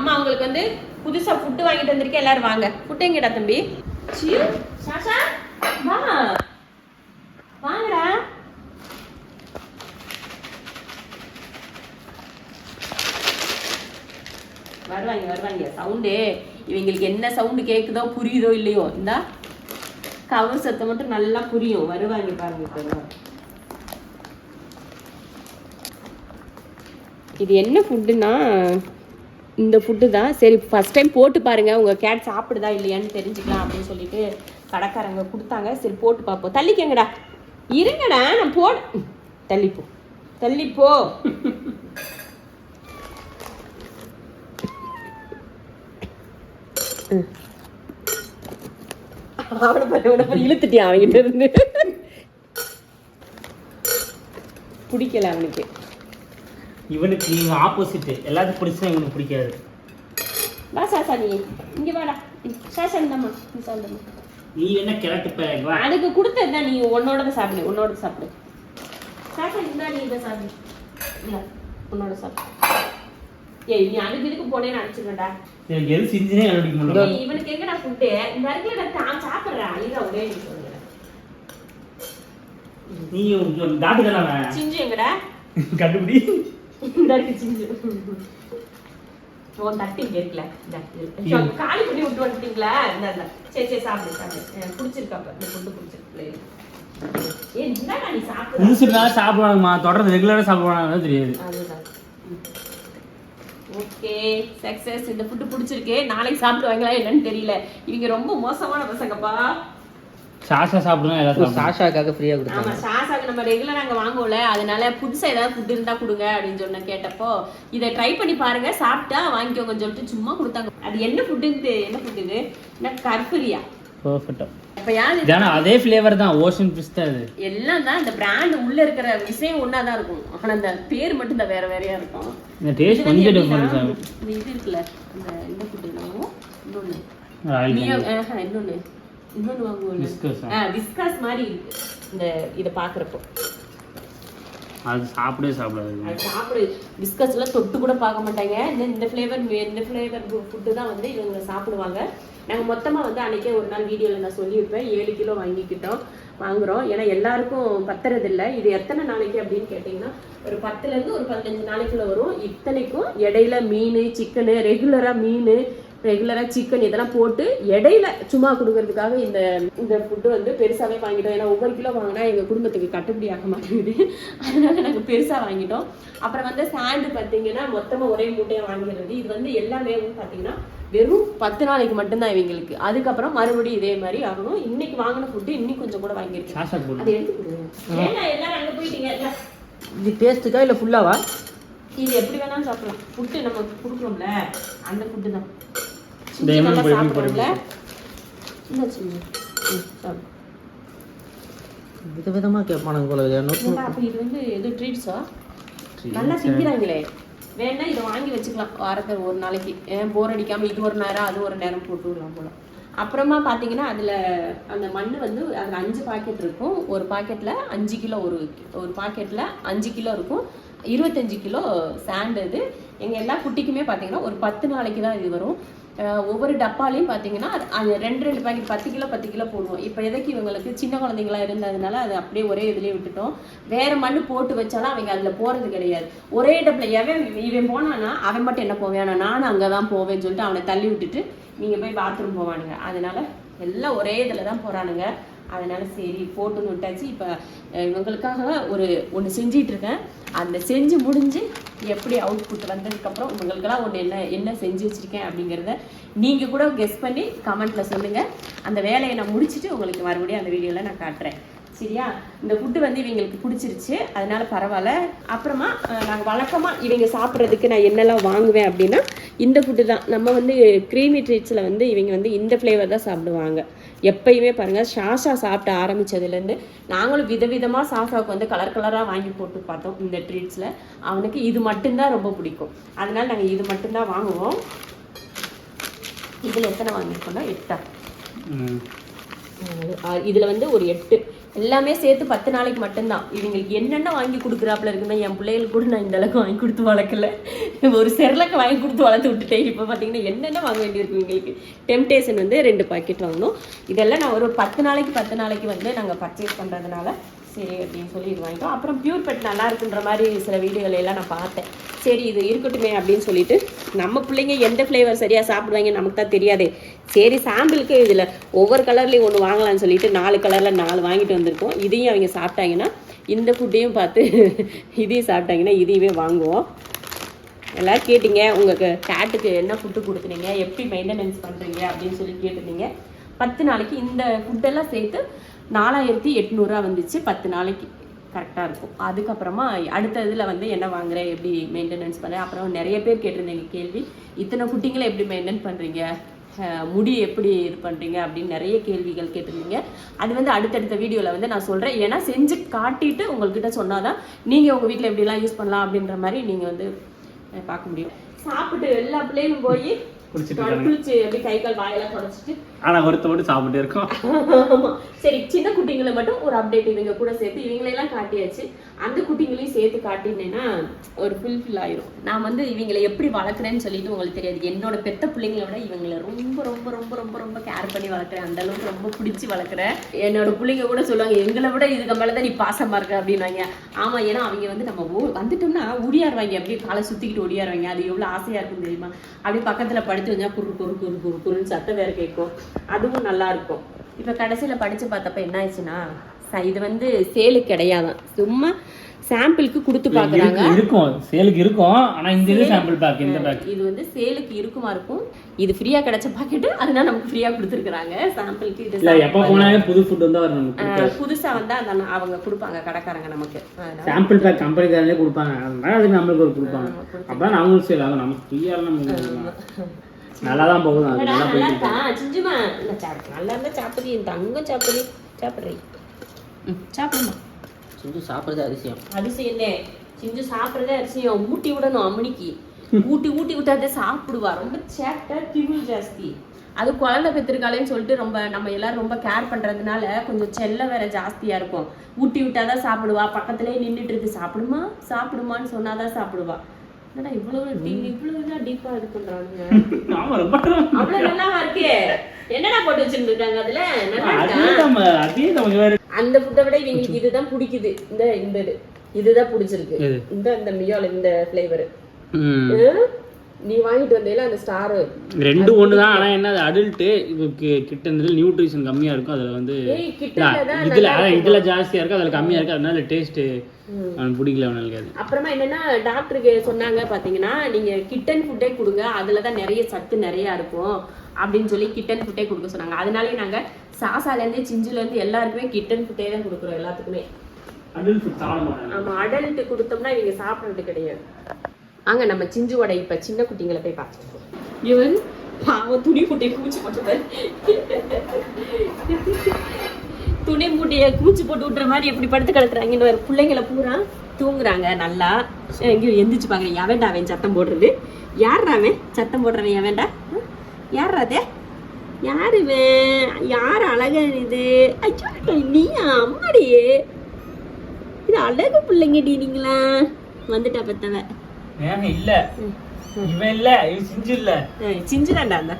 அம்மா அவங்களுக்கு வந்து புதுசா ஃபுட்டு வாங்கிட்டு வந்திருக்கேன், எல்லாரும் வாங்க. ஃபுட்டு எங்கடா தம்பி? சாஷா வா, வாங்கடா. வருவாங்க. சவுண்டு இவங்களுக்கு என்ன சவுண்டு கேக்குதோ புரியுதோ இல்லையோ, இந்த கவர் சத்தம் மட்டும் நல்லா புரியும். வருவாங்க பாருங்க. இது என்ன ஃபுட்டுன்னா இந்த ஃபுட்டு தான். சரி ஃபர்ஸ்ட் டைம் போட்டு பாருங்க, உங்க கேட் சாப்பிடுதா இல்லையான்னு தெரிஞ்சுக்கலாம் அப்படின்னு சொல்லிட்டு கடைக்காரங்க கொடுத்தாங்க. சரி போட்டு பார்ப்போம். தள்ளிக்கங்கடா, இருங்கடா, நான் தள்ளிப்போ. அவனை இழுத்துட்டியா அவங்கிட்ட இருந்து? பிடிக்கல அவனுக்கு. இவனுக்கு நீங்க ஆப்போசிட், எல்லாத்துக்கும் பிடிச்சா இவனுக்கு பிடிக்காது. வா சாசா, நீ இங்க வாடா. சாசா இந்தம்மா, நீ சாப்பிடுமா. நீ என்ன கிளட்டு அதுக்கு கொடுத்ததுதான், நீ உன்னோட சாப்பிடு. சாசா இருந்தா நீ இதை சாப்பிடு. இல்ல உன்னோட சாப்பிடு. ஏய் நீ அதுக்கு இதுக்கு போனேன்னு அடிச்சுக்கடா. எது செஞ்சுனே கண்டுபிடிக்க முடியல. இவனுக்கு எங்கடா ஃபுட்டு? இந்த இடத்துல நான் சாப்பிடுறேன். அழிதா ஒரே நீ சொல்லுங்க. நீ டாட்டுக்கலாம சிஞ்சு எங்கடா கண்டுபிடி. இந்த இருக்கு சிஞ்சு. உன் தட்டி இங்க இருக்குல்ல, இந்த காலி பண்ணி விட்டு வந்துட்டீங்களா? இந்த சரி சாப்பிடு. பிடிச்சிருக்கா? இந்த ஃபுட்டு பிடிச்சிருக்கு. ஏன் என்னடா நீ சாப்பிடு? புதுசுனா சாப்பிடுவாங்கம்மா, தொடர்ந்து ரெகுலரா சாப்பிடுவாங்க தெரியாது. அதுதான். Okay success. இந்த ஃபுட்டு பிடிச்சிருக்கு. நாளைக்கு சாப்பிடுவாங்களா என்னன்னு தெரியல. இவங்க ரொம்ப மோசமான பசங்கப்பா. சாஷா சாப்பிடுவோம், எல்லாரும் சாஷாக்காக ஃப்ரீயா கொடுத்தாங்க. ஆமா, சாஷாக்கு நம்ம ரெகுலரா அங்க வாங்குவோம்ல, அதனால புதுசா ஏதாவது ஃபுட் இருந்தா கொடுங்க அப்படின்னு சொன்ன கேட்டப்போ இதை ட்ரை பண்ணி பாருங்க, சாப்பிட்டா வாங்கிக்கோங்கன்னு சொல்லிட்டு சும்மா கொடுத்தாங்க. அது என்ன ஃபுட்டு இது? என்ன கர்பூரியா? பெர்ஃபெக்ட்டா. அப்ப யாரு அதே ஃப்ளேவர் தான், ஓஷன் பிஸ்தா. அது எல்லாம் தான். இந்த பிராண்ட் உள்ள இருக்கிற விஷயம் ஒன்னாதான் இருக்கும், ஆனா அந்த பேர் மட்டும் தான் வேற வேறையா இருக்கும். இந்த டேஸ்ட் கொஞ்சம் டிஃபரன்ஸ் ஆகும். இது இருக்குல்ல, இந்த ஃபுட் நாமோ இன்னொன்னு வாங்குவோம், விஸ்காஸ் மாதிரி இருக்கு. இத பாக்குறப்போ அது சாப்பிடு. பிஸ்கட்ஸ்லாம் தொட்டு கூட பார்க்க மாட்டாங்க. இந்த ஃப்ளேவர் ஃபுட்டு தான் வந்து இவங்க சாப்பிடுவாங்க. நாங்கள் மொத்தமாக வந்து அன்றைக்கே ஒரு நாள் வீடியோவில் நான் சொல்லியிருப்பேன், 7 கிலோ வாங்குறோம். ஏன்னா எல்லாருக்கும் பத்துறதில்லை. இது எத்தனை நாளைக்கு அப்படின்னு கேட்டிங்கன்னா ஒரு 10லேருந்து ஒரு 15 நாளைக்குள்ள வரும். இத்தனைக்கும் இடையில மீன், சிக்கனு, ரெகுலராக சிக்கன் இதெல்லாம் போட்டு இடையில சும்மா கொடுக்கறதுக்காக இந்த ஃபுட்டு வந்து பெருசாகவே வாங்கிட்டோம். ஏன்னா ஒவ்வொரு கிலோ வாங்கினா எங்கள் குடும்பத்துக்கு கட்டுப்படி ஆக மாட்டேங்குது, அதனால நாங்கள் பெருசாக வாங்கிட்டோம். அப்புறம் வந்து சாண்டு பார்த்தீங்கன்னா மொத்தமாக ஒரே மூட்டையாக வாங்கிடுறது. இது வந்து எல்லாமே பார்த்தீங்கன்னா வெறும் 10 நாளைக்கு மட்டும்தான் இவங்களுக்கு. அதுக்கப்புறம் மறுபடியும் இதே மாதிரி ஆகணும். இன்னைக்கு வாங்கின ஃபுட்டு இன்னைக்கு கொஞ்சம் கூட வாங்கியிருக்கேன். அது எடுத்துக்கிடுங்க. ஏன்னா எல்லாரும் அங்கே போயிட்டீங்க. இது டேஸ்ட்டுக்கா இல்லை ஃபுல்லாவா? இது எப்படி வேணாலும் சாப்பிடலாம். ஃபுட்டு நம்ம கொடுக்குறோம்ல, அந்த ஃபுட்டு தான். சாப்பிடுறோம்ல, விதவிதமா கேட்பானுங்க போல. அப்ப இது வந்து எது ட்ரீட்ஸா? நல்லா திங்கிறாங்களே. வேணா இதை வாங்கி வச்சுக்கலாம் வாரத்தில் ஒரு நாளைக்கு. போர் அடிக்காம இது ஒரு நேரம் அது ஒரு நேரம் போட்டு விடலாம் போல. அப்புறமா பார்த்தீங்கன்னா அதில் அந்த மண் வந்து அதில் 5 பாக்கெட் இருக்கும். ஒரு பாக்கெட்டில் 5 கிலோ, ஒரு பாக்கெட்டில் 5 கிலோ இருக்கும். 25 கிலோ சாண்டு. இது எங்கள் எல்லா குட்டிக்குமே பார்த்தீங்கன்னா ஒரு 10 நாளைக்கு தான் இது வரும். ஒவ்வொரு டப்பாலையும் பார்த்தீங்கன்னா அது 2 பாக்கெட் 10 கிலோ போடுவோம். இப்போ எதைக்கு இவங்களுக்கு சின்ன குழந்தைங்களா இருந்ததுனால அது அப்படியே ஒரே இதுலேயே விட்டுட்டோம். வேற மண் போட்டு வச்சாலும் அவங்க அதில் போகிறது கிடையாது. ஒரே டப்பில் இவன் போனான்னா அவன் மட்டும் என்ன போவேன், நானும் அங்கே தான் போவேன்னு சொல்லிட்டு அவனை தள்ளி விட்டுட்டு நீங்கள் போய் பாத்ரூம் போவானுங்க. அதனால எல்லாம் ஒரே இதில் தான் போகிறானுங்க. அதனால சரி போட்டுன்னு விட்டாச்சு. இப்போ இவங்களுக்காக ஒன்று செஞ்சிட்டு இருக்கேன். அந்த செஞ்சு முடிஞ்சு எப்படி அவுட்புட் வந்ததுக்கப்புறம் உங்களுக்கெல்லாம் என்ன செஞ்சு வச்சுருக்கேன் அப்படிங்கிறத நீங்கள் கூட கெஸ் பண்ணி கமெண்ட்டில் சொல்லுங்கள். அந்த வேலையை நான் முடிச்சுட்டு உங்களுக்கு மறுபடியும் அந்த வீடியோவில் நான் காட்டுறேன். சரியா? இந்த ஃபுட்டு வந்து இவங்களுக்கு பிடிச்சிருச்சு, அதனால பரவாயில்ல. அப்புறமா நாங்கள் வழக்கமாக இவங்க சாப்பிட்றதுக்கு நான் என்னெல்லாம் வாங்குவேன் அப்படின்னா இந்த ஃபுட்டு தான். நம்ம வந்து க்ரீமி ட்ரீட்ஸில் வந்து இவங்க வந்து இந்த ஃப்ளேவர் தான் சாப்பிடுவாங்க எப்பயுமே. பாருங்கள், சாஷா சாப்பிட்டு ஆரம்பித்ததுலேருந்து நாங்களும் விதவிதமாக சாஷாவுக்கு வந்து கலராக வாங்கி போட்டு பார்த்தோம். இந்த ட்ரீட்ஸில் அவனுக்கு இது மட்டும்தான் ரொம்ப பிடிக்கும். அதனால நாங்கள் இது மட்டும்தான் வாங்குவோம். இதில் எத்தனை வாங்கியிருக்கோம்னா 8. இதில் வந்து ஒரு 8 எல்லாமே சேர்த்து 10 நாளைக்கு மட்டும்தான். இவங்களுக்கு என்னென்ன வாங்கி கொடுக்குறாப்புல இருக்குன்னா, என் பிள்ளைகளுக்கு கூட நான் இந்த அளவுக்கு வாங்கி கொடுத்து வளர்க்கல. ஒரு செர்லக்கு வாங்கி கொடுத்து வளர்த்து விட்டுட்டேன். இப்போ பார்த்தீங்கன்னா என்னென்ன வாங்க வேண்டியிருக்கு இவங்களுக்கு. டெம்டேஷன் வந்து 2 பாக்கெட் வாங்கணும். இதெல்லாம் நான் ஒரு 10 நாளைக்கு வந்து நாங்கள் பர்ச்சேஸ் பண்ணுறதுனால சரி அப்படின்னு சொல்லி இது வாங்கிட்டோம். அப்புறம் பியூர் பெட் நல்லா இருக்குன்ற மாதிரி சில வீடியோகள் எல்லாம் நான் பார்த்தேன். சரி இது இருக்கட்டுமே அப்படின்னு சொல்லிட்டு, நம்ம பிள்ளைங்க எந்த ஃப்ளேவர் சரியாக சாப்பிடுவாங்க நமக்கு தான் தெரியாதே. சரி சாம்பிளுக்கு இதில் ஒவ்வொரு கலர்லேயும் ஒன்று வாங்கலாம்னு சொல்லிட்டு 4 கலரில் 4 வாங்கிட்டு வந்திருக்கோம். இதையும் அவங்க சாப்பிட்டாங்கன்னா இந்த ஃபுட்டையும் பார்த்து இதையும் சாப்பிட்டாங்கன்னா இதையுமே வாங்குவோம். எல்லோரும் கேட்டிங்க உங்கள் கேட்டுக்கு என்ன ஃபுட்டு கொடுக்குறீங்க, எப்படி மெயின்டெனன்ஸ் பண்ணுறீங்க அப்படின்னு சொல்லி கேட்டிருந்தீங்க. 10 நாளைக்கு இந்த ஃபுட்டெல்லாம் சேர்த்து 4800 வந்துச்சு. 10 நாளைக்கு கரெக்டாக இருக்கும். அதுக்கப்புறமா அடுத்த இதில் வந்து என்ன வாங்குறேன், எப்படி மெயின்டெனன்ஸ் பண்ணுறேன். அப்புறம் நிறைய பேர் கேட்டிருந்தீங்க கேள்வி, இத்தனை குட்டிங்களை எப்படி மெயின்டைன் பண்ணுறீங்க, முடி எப்படி இது பண்ணுறீங்க அப்படின்னு நிறைய கேள்விகள் கேட்டிருந்தீங்க. அது வந்து அடுத்தடுத்த வீடியோவில் வந்து நான் சொல்கிறேன். ஏன்னா செஞ்சு காட்டிட்டு உங்கள்கிட்ட சொன்னால் தான் நீங்கள் உங்கள் வீட்டில் எப்படிலாம் யூஸ் பண்ணலாம் அப்படின்ற மாதிரி நீங்கள் வந்து பார்க்க முடியும். சாப்பிட்டு எல்லா பிள்ளைகளும் போய் குளிச்சு எப்படி கை கால் வாயெல்லாம் தொடச்சிட்டு ஒருத்தோடு சாப்பிட்டு இருக்கோம். சரி சின்ன குட்டிங்களை மட்டும் ஒரு அப்டேட் இவங்க கூட சேர்த்து இவங்களெல்லாம் காட்டியாச்சு. அந்த குட்டிங்களையும் சேர்த்து காட்டினேன்னா ஒரு ஃபுல்ஃபில் ஆயிரும். நான் வந்து இவங்களை எப்படி வளர்க்குறேன்னு சொல்லிட்டு உங்களுக்கு தெரியாது. என்னோட பெத்த பிள்ளைங்களை விட இவங்களை ரொம்ப ரொம்ப ரொம்ப ரொம்ப ரொம்ப கேர் பண்ணி வளர்க்குறேன். அந்த அளவுக்கு ரொம்ப பிடிச்சி வளர்க்குறேன். என்னோட பிள்ளைங்க கூட சொல்லுவாங்க, எங்களை விட இதுக்கு மேலே தான் நீ பாசமாக இருக்க அப்படின்னாங்க. ஆமாம், ஏன்னா அவங்க வந்து நம்ம வந்துட்டோம்னா ஓடியாருவாங்க, அப்படியே காலை சுற்றிக்கிட்டு ஓடியாருவாங்க. அது எவ்வளோ ஆசையாக இருக்கும் தெரியுமா. அப்படியே பக்கத்தில் படுத்து வந்தா குறுன்னு சத்தம் வேறு கேட்கும். அதுவும் நல்லா இருக்கும். இப்போ கடைசியில் படித்து பார்த்தப்ப என்ன ஆயிடுச்சுன்னா, இது வந்து சேலுக்கு கிடையாதான், சும்மா சாம்பிளுக்கு கொடுத்து பார்க்குறாங்க. இருக்கும் சேலுக்கு இருக்கும், ஆனால் இந்த இது சாம்பிள் பேக். இந்த பேக் இது வந்து சேலுக்கு இருக்கும். இது ஃப்ரீயாக கிடைச்ச பாக்கெட்டு, அதனால நமக்கு ஃப்ரீயாக கொடுத்துருக்குறாங்க சாம்பிளுக்கு. இது எப்போ போனாலும் புது ஃபுட் வந்து புதுசாக வந்து அந்த அவங்க கொடுப்பாங்க கடைக்காரங்க நமக்கு. சாம்பிள் பேக் கம்பெனிக்காரங்களே கொடுப்பாங்க, அது நம்மளுக்கு ஒரு கொடுப்பாங்க. அப்போ நம்மளுக்கு சேல் ஆகும், நமக்கு ஃப்ரீயாக நம்ம நல்லா தான் போகுது. நல்லா இருக்கா சிஞ்சுமா? நல்லா இருந்தா சாப்பிடுறீ, என் தங்கம் சாப்பிடுறீ சாப்பிடுமா. சிஞ்சு சாப்பிட்றது அதிசயம். அதிசயம்லே சிஞ்சு சாப்பிட்றதே அதிசயம். ஊட்டி விடணும் அம்மனிக்கு. ஊட்டி விட்டாதே சாப்பிடுவா. ரொம்ப சேட்டை, திமிழ் ஜாஸ்தி. அது குழந்தை பெற்றிருக்காளேன்னு சொல்லிட்டு ரொம்ப நம்ம எல்லாரும் ரொம்ப கேர் பண்றதுனால கொஞ்சம் செல்ல வேற ஜாஸ்தியா இருக்கும். ஊட்டி விட்டாதான் சாப்பிடுவா. பக்கத்துலேயே நின்றுட்டு இருக்கு, சாப்பிடுமான்னு சொன்னாதான் சாப்பிடுவா. இவ்வளவு டீப்பா இது பண்றாங்க. அவ்வளவு நல்லாவா இருக்கு? என்னடா போட்டு வச்சிருக்காங்க அதுல? அந்த ஃபுட்டை விட இவங்களுக்கு இதுதான் பிடிக்குது. இந்த இதுதான் பிடிச்சிருக்கு. இந்த மியோல இந்த ஃபிளேவர் நீ வாங்கிட்டு வந்தேல அந்த ஸ்டார் ரெண்டு ஒன்று தான். ஆனால் என்ன, அது அடல்ட்டு கிட்ட நியூட்ரிஷன் கம்மியாக இருக்கும். அதில் வந்து இதில் ஜாஸ்தியாக இருக்கும், அதில் கம்மியாக இருக்குது. அதனால டேஸ்ட்டு அவனுக்கு பிடிக்கல, அவனுக்கு. அது அப்புறமா என்னன்னா, டாக்டருக்கு சொன்னாங்க பார்த்தீங்கன்னா, நீங்கள் கிட்டன் ஃபுட்டே கொடுங்க, அதில் தான் நிறைய சத்து நிறையா இருக்கும் அப்படின்னு சொல்லி கிட்டன் ஃபுட்டே கொடுக்க சொன்னாங்க. அதனாலே நாங்கள் சாசாலேருந்து சிஞ்சுலேருந்து எல்லாருக்குமே கிட்டன் ஃபுட்டே தான் கொடுக்குறோம் எல்லாத்துக்குமே. ஆமாம், அடல்ட்டு கொடுத்தோம்னா இவங்க சாப்பிட்றது கிடையாது. அங்கே நம்ம சிஞ்சுவோட இப்போ சின்ன குட்டிங்களை போய் பார்த்துருக்கோம். இவன் பாவம் துணி மூட்டையை கூச்சி போட்டுப்பாரு. துணி மூட்டையை கூச்சி போட்டு விட்டுற மாதிரி எப்படி படுத்து கிடக்குறாங்கன்னு ஒரு பிள்ளைங்களை பூரா தூங்குறாங்க நல்லா. எங்கேயும் எந்திரிச்சு பாக்குறேன். எவன்டா அவன் சத்தம் போடுறது? யார் அவன் சத்தம் போடுறவன்? எவன்டா? யார் அதே? யாரு யார் அழகா இது? ஐயோ நீயா அம்மாடியே, இது அழகு பிள்ளைங்கடி. நீங்களா வந்துட்டா பெத்தவ இல்ல இவன் இல்ல, சிஞ்சு இல்ல, சிஞ்சு தான்டா. அந்த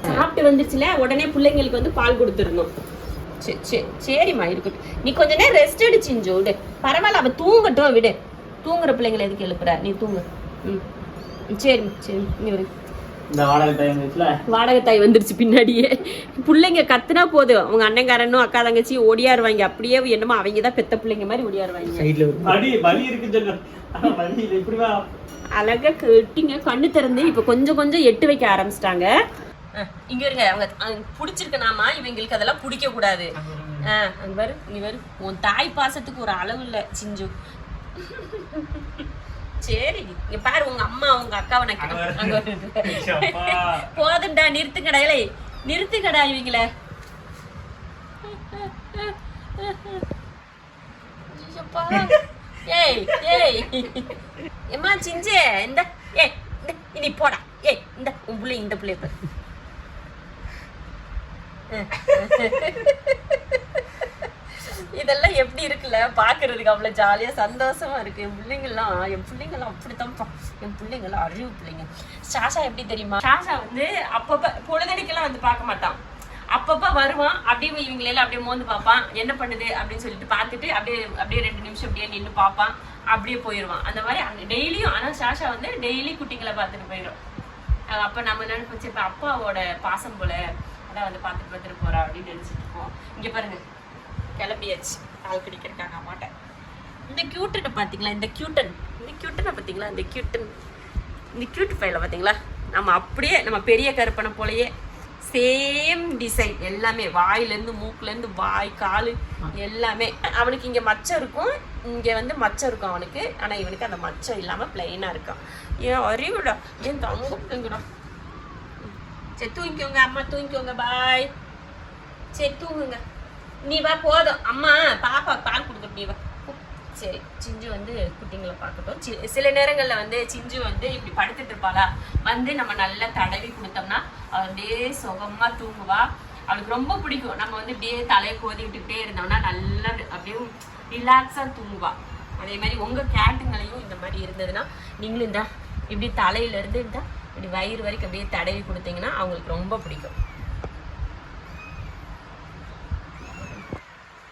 சாப்பிட்டு வந்துச்சுல உடனே பிள்ளைங்களுக்கு வந்து பால் கொடுத்துடணும். சரிம்மா இருக்கட்டும், நீ கொஞ்ச நேரம் ரெஸ்ட் எடு சிஞ்சு. விடு, பரவாயில்ல, அவ தூங்கட்டும், விடு. தூங்குற பிள்ளைங்களை எதுக்கு எழுப்புற? நீ தூங்கு. சரி சரி, நீ ஒரு வாடகை தாய் வந்துருச்சு பின்னாடியே. பிள்ளைங்க கத்துனா போதும், அவங்க அண்ணங்காரனும் அக்கா தங்கச்சி ஓடியாருவாங்க. அப்படியே என்னமோ அவங்க தான் பெத்த பிள்ளைங்க மாதிரி ஓடியாருவாங்க. அழகா கட்டிங்க கண்ணு திறந்து இப்ப கொஞ்சம் கொஞ்சம் எட்டு வைக்க ஆரம்பிச்சிட்டாங்க. இங்க இருங்க, அவங்க பிடிச்சிருக்கனாமா, இவங்களுக்கு அதெல்லாம் பிடிக்க கூடாது. அங்க பாரு, நீ பாரு, உன் தாய் பாசத்துக்கு ஒரு அளவு இல்ல சிஞ்சு. சரி, இங்க பாரு, உங்க அம்மா உங்க அக்காவை நான் போதுண்டா, நிறுத்துக்கடா, இல்லை நிறுத்துக்கடா இவங்கள. ஏய் ஏய் எம்மா சிஞ்சே, இந்த ஏய் இனி போடா. ஏய் இந்த உன் பிள்ளை, இந்த பிள்ளைய பாரு. இதெல்லாம் எப்படி இருக்குல்ல பாக்குறதுக்கு அவ்வளவு ஜாலியா சந்தோஷமா இருக்கு. என் பிள்ளைங்கெல்லாம் அப்படித்தான்ப்பா. என் பிள்ளைங்கெல்லாம் அறிவு பிள்ளைங்க. சாஷா எப்படி தெரியுமா? சாஷா வந்து அப்பப்ப பொழுதடிக்கெல்லாம் வந்து பார்க்க மாட்டான். அப்பப்ப வருவான், அப்படியே இவங்களெல்லாம் அப்படியே மோந்து பார்ப்பான், என்ன பண்ணுது அப்படின்னு சொல்லிட்டு பார்த்துட்டு அப்படியே 2 நிமிஷம் அப்படியே நின்று பார்ப்பான், அப்படியே போயிடுவான். அந்த மாதிரி டெய்லியும். ஆனா சாஷா வந்து டெய்லி குட்டிங்களை பார்த்துட்டு போயிடும். அப்ப நம்ம நினைப்போம் இப்ப அப்பாவோட பாசம் போல அதான் வந்து பார்த்துட்டு போறா அப்படின்னு நினைச்சிட்டு இருக்கோம். இங்க பாருங்க கிளம்பியாச்சு பால் குடிக்கிறக்காங்க அம்மாட்ட. இந்த கியூட்டனை பார்த்தீங்களா? இந்த கியூட்டனை பார்த்தீங்களா? இந்த கியூட் ஃபைல பார்த்தீங்களா? நம்ம அப்படியே நம்ம பெரிய கருப்பனை போலயே சேம் டிசைன் எல்லாமே, வாயிலேருந்து மூக்குலேருந்து வாய் காலு எல்லாமே. அவனுக்கு இங்கே மச்சம் இருக்கும், இங்கே வந்து மச்சம் இருக்கும் அவனுக்கு. ஆனால் இவனுக்கு அந்த மச்சம் இல்லாமல் பிளைனாக இருக்கான். ஏன் அறிவுடா, ஏன் தங்குடா. சரி தூங்கிக்கோங்க, அம்மா தூங்கிக்கோங்க, பாய். சரி தூங்குங்க, நீ வா போதும். அம்மா பாப்பா பால் கொடுக்கட்டும், நீ வா. சரி சிஞ்சு வந்து குட்டிங்களை பார்க்கட்டும். சில நேரங்களில் வந்து சிஞ்சு வந்து இப்படி படுத்துட்டு இருப்பாளா, வந்து நம்ம நல்லா தடவி கொடுத்தோம்னா அவள் அப்படியே சுகமாக தூங்குவா. அவளுக்கு ரொம்ப பிடிக்கும். நம்ம வந்து இப்படியே தலையை கோதி விட்டுக்கிட்டே இருந்தோம்னா நல்லா அப்படியே ரிலாக்ஸாக தூங்குவா. அதே மாதிரி உங்கள் கேட்டுங்களையும் இந்த மாதிரி இருந்ததுன்னா நீங்களும் இப்படி தலையிலேருந்து இப்படி வயிறு வரைக்கும் அப்படியே தடவி கொடுத்தீங்கன்னா அவங்களுக்கு ரொம்ப பிடிக்கும்.